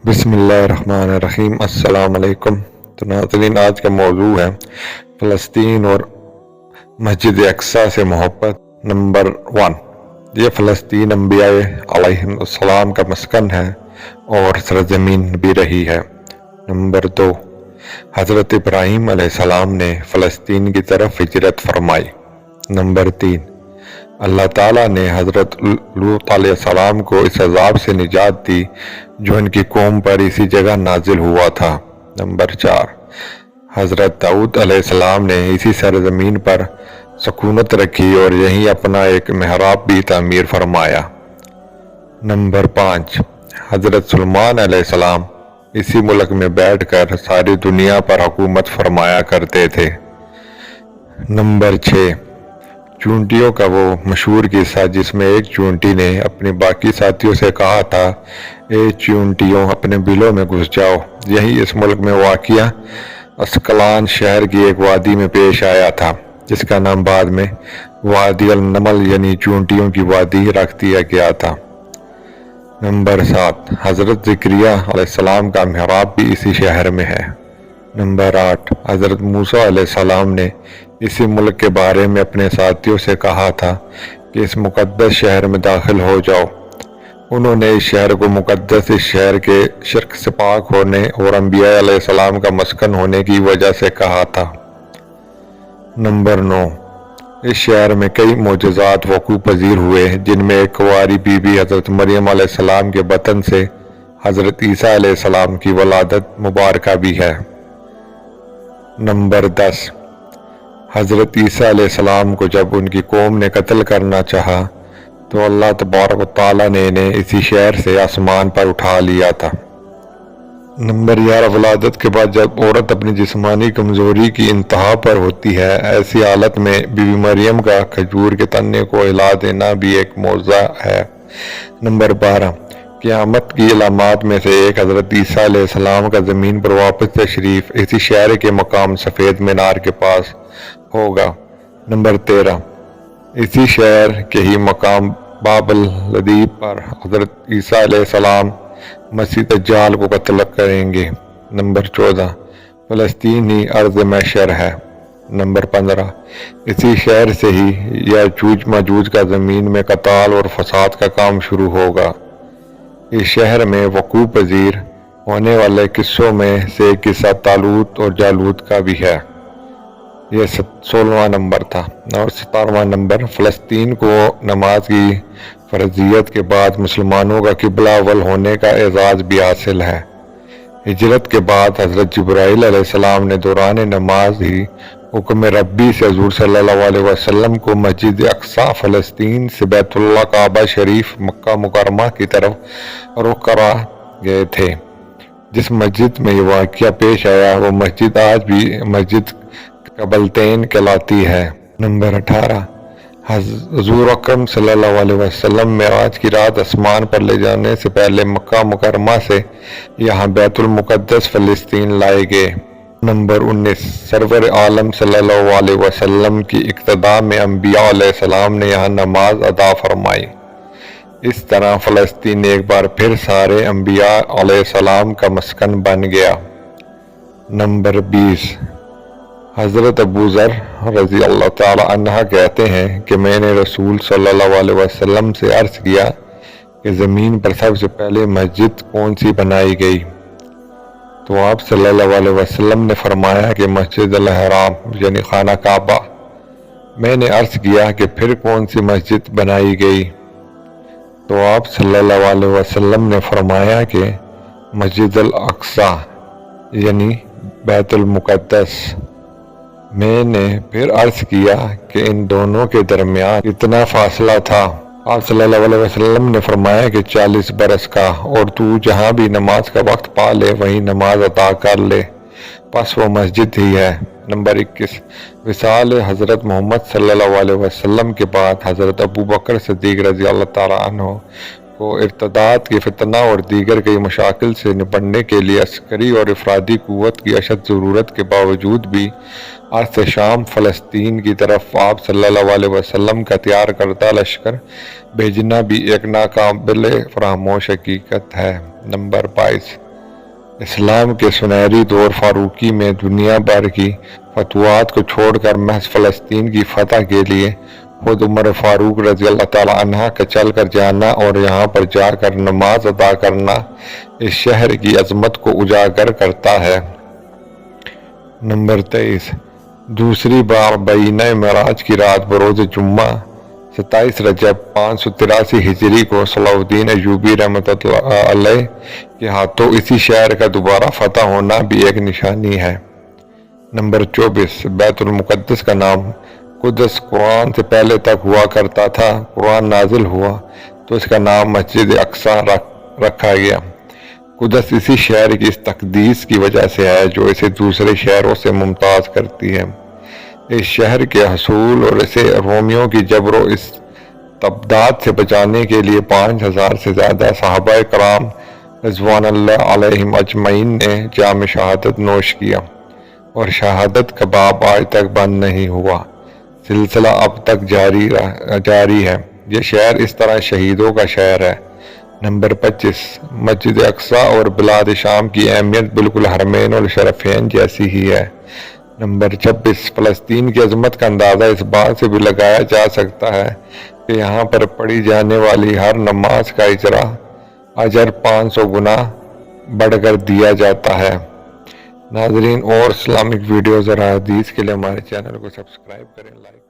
بسم اللہ الرحمن الرحیم۔ السلام علیکم۔ تو ناظرین، آج کا موضوع ہے فلسطین اور مسجد اقصیٰ سے محبت۔ نمبر 1، یہ فلسطین انبیاء علیہ السلام کا مسکن ہے اور سرزمین بھی رہی ہے۔ نمبر 2، حضرت ابراہیم علیہ السلام نے فلسطین کی طرف ہجرت فرمائی۔ نمبر 3، اللہ تعالیٰ نے حضرت لوط علیہ السلام کو اس عذاب سے نجات دی جو ان کی قوم پر اسی جگہ نازل ہوا تھا۔ نمبر 4، حضرت داؤد علیہ السلام نے اسی سرزمین پر سکونت رکھی اور یہیں اپنا ایک محراب بھی تعمیر فرمایا۔ نمبر 5، حضرت سلیمان علیہ السلام اسی ملک میں بیٹھ کر ساری دنیا پر حکومت فرمایا کرتے تھے۔ نمبر 6، چونٹیوں کا وہ مشہور قصہ جس میں ایک چونٹی نے اپنے باقی ساتھیوں سے کہا تھا، اے چونٹیوں اپنے بلوں میں گھس جاؤ، یہی اس ملک میں واقع اسقلان شہر کی ایک وادی میں پیش آیا تھا جس کا نام بعد میں وادی النمل یعنی چونٹیوں کی وادی رکھ دیا گیا تھا۔ نمبر 7، حضرت زکریا علیہ السلام کا محراب بھی اسی شہر میں ہے۔ نمبر 8، حضرت موسیٰ علیہ السلام نے اسی ملک کے بارے میں اپنے ساتھیوں سے کہا تھا کہ اس مقدس شہر میں داخل ہو جاؤ۔ انہوں نے اس شہر کو مقدس اس شہر کے شرک سے پاک ہونے اور انبیاء علیہ السلام کا مسکن ہونے کی وجہ سے کہا تھا۔ نمبر 9، اس شہر میں کئی معجزات وقوع پذیر ہوئے جن میں ایک کنواری بی بی حضرت مریم علیہ السلام کے بطن سے حضرت عیسیٰ علیہ السلام کی ولادت مبارکہ بھی ہے۔ نمبر 10، حضرت عیسیٰ علیہ السلام کو جب ان کی قوم نے قتل کرنا چاہا تو اللہ تبارک و تعالیٰ نے انہیں اسی شہر سے آسمان پر اٹھا لیا تھا۔ نمبر 11، ولادت کے بعد جب عورت اپنی جسمانی کمزوری کی انتہا پر ہوتی ہے، ایسی حالت میں بی بی مریم کا کھجور کے تنے کو ہلا دینا بھی ایک معجزہ ہے۔ نمبر 12، قیامت کی علامات میں سے ایک حضرت عیسیٰ علیہ السلام کا زمین پر واپس تشریف اسی شہر کے مقام سفید مینار کے پاس ہوگا۔ نمبر 13، اسی شہر کے ہی مقام باب اللدیب پر حضرت عیسیٰ علیہ السلام مسیح دجال کو قتل کریں گے۔ نمبر 14، فلسطین ہی ارض محشر ہے۔ نمبر 15، اسی شہر سے ہی یاجوج ماجوج کا زمین میں قتال اور فساد کا کام شروع ہوگا۔ اس شہر میں وقوع پذیر ہونے والے قصوں میں سے ایک قصہ طالوت اور جالوت کا بھی ہے۔ یہ 16واں نمبر تھا۔ اور 17واں نمبر، فلسطین کو نماز کی فرضیت کے بعد مسلمانوں کا قبلہ اول ہونے کا اعزاز بھی حاصل ہے۔ ہجرت کے بعد حضرت جبرائیل علیہ السلام نے دوران نماز ہی حکم ربی سے حضور صلی اللہ علیہ وسلم کو مسجد اقصیٰ فلسطین سے بیت اللہ کعبہ شریف مکہ مکرمہ کی طرف رخ کرا گئے تھے۔ جس مسجد میں یہ واقعہ پیش آیا وہ مسجد آج بھی مسجد قبلتین کہلاتی ہے۔ نمبر 18، حضور اکرم صلی اللہ علیہ وسلم معراج کی رات آسمان پر لے جانے سے پہلے مکہ مکرمہ سے یہاں بیت المقدس فلسطین لائے گئے۔ نمبر 19، سرور عالم صلی اللہ علیہ وسلم کی اقتداء میں انبیاء علیہ السلام نے یہاں نماز ادا فرمائی۔ اس طرح فلسطین ایک بار پھر سارے انبیاء علیہ السلام کا مسکن بن گیا۔ نمبر 20، حضرت ابو ذر رضی اللہ تعالی عنہ کہتے ہیں کہ میں نے رسول صلی اللہ علیہ وسلم سے عرض کیا کہ زمین پر سب سے پہلے مسجد کون سی بنائی گئی؟ تو آپ صلی اللہ علیہ وسلم نے فرمایا کہ مسجد الحرام یعنی خانہ کعبہ۔ میں نے عرض کیا کہ پھر کون سی مسجد بنائی گئی؟ تو آپ صلی اللہ علیہ وسلم نے فرمایا کہ مسجد الاقصیٰ یعنی بیت المقدس۔ میں نے پھر عرض کیا کہ ان دونوں کے درمیان کتنا فاصلہ تھا؟ آپ صلی اللہ علیہ وسلم نے فرمایا کہ 40 برس کا، اور تو جہاں بھی نماز کا وقت پا لے وہیں نماز ادا کر لے، پس وہ مسجد ہی ہے۔ نمبر 21، وصال حضرت محمد صلی اللہ علیہ وسلم کے بعد حضرت ابو بکر صدیق رضی اللہ تعالیٰ عنہ کو ارتداد کی فتنہ اور دیگر کئی مشاکل سے نپٹنے کے لیے عسکری اور افرادی قوت کی اشد ضرورت کے باوجود بھی ارض شام فلسطین کی طرف آپ صلی اللہ علیہ وسلم کا تیار کردہ لشکر بھیجنا بھی ایک ناقابل فراموش حقیقت ہے۔ نمبر 22، اسلام کے سنہری دور فاروقی میں دنیا بھر کی فتوحات کو چھوڑ کر محض فلسطین کی فتح کے لیے خود عمر فاروق رضی اللہ تعالیٰ عنہ کا چل کر جانا اور یہاں پر جا کر نماز ادا کرنا اس شہر کی عظمت کو اجاگر کرتا ہے۔ نمبر 23، دوسری بار بینہ معراج کی رات بروز جمعہ 27 رجب 583 ہجری کو صلاح الدین ایوبی رحمۃ اللہ علیہ کے ہاتھوں اسی شہر کا دوبارہ فتح ہونا بھی ایک نشانی ہے۔ نمبر 24، بیت المقدس کا نام قدس قرآن سے پہلے تک ہوا کرتا تھا، قرآن نازل ہوا تو اس کا نام مسجد اقصیٰ رکھا گیا۔ قدس اسی شہر کی اس تقدیس کی وجہ سے ہے جو اسے دوسرے شہروں سے ممتاز کرتی ہے۔ اس شہر کے حصول اور اسے رومیوں کی جبر و استبداد سے بچانے کے لیے 5000 سے زیادہ صحابہ کرام رضوان اللہ علیہم اجمعین نے جام شہادت نوش کیا، اور شہادت کا باب آج تک بند نہیں ہوا، سلسلہ اب تک جاری ہے۔ یہ شہر اس طرح شہیدوں کا شہر ہے۔ نمبر 25، مسجد اقصیٰ اور بلاد شام کی اہمیت بالکل حرمین الشریفین جیسی ہی ہے۔ نمبر 26، فلسطین کی عظمت کا اندازہ اس بات سے بھی لگایا جا سکتا ہے کہ یہاں پر پڑھی جانے والی ہر نماز کا اجر 500 گنا بڑھ کر دیا جاتا ہے۔ ناظرین، اور اسلامک ویڈیوز اور حدیث کے لیے ہمارے چینل کو سبسکرائب کریں، لائک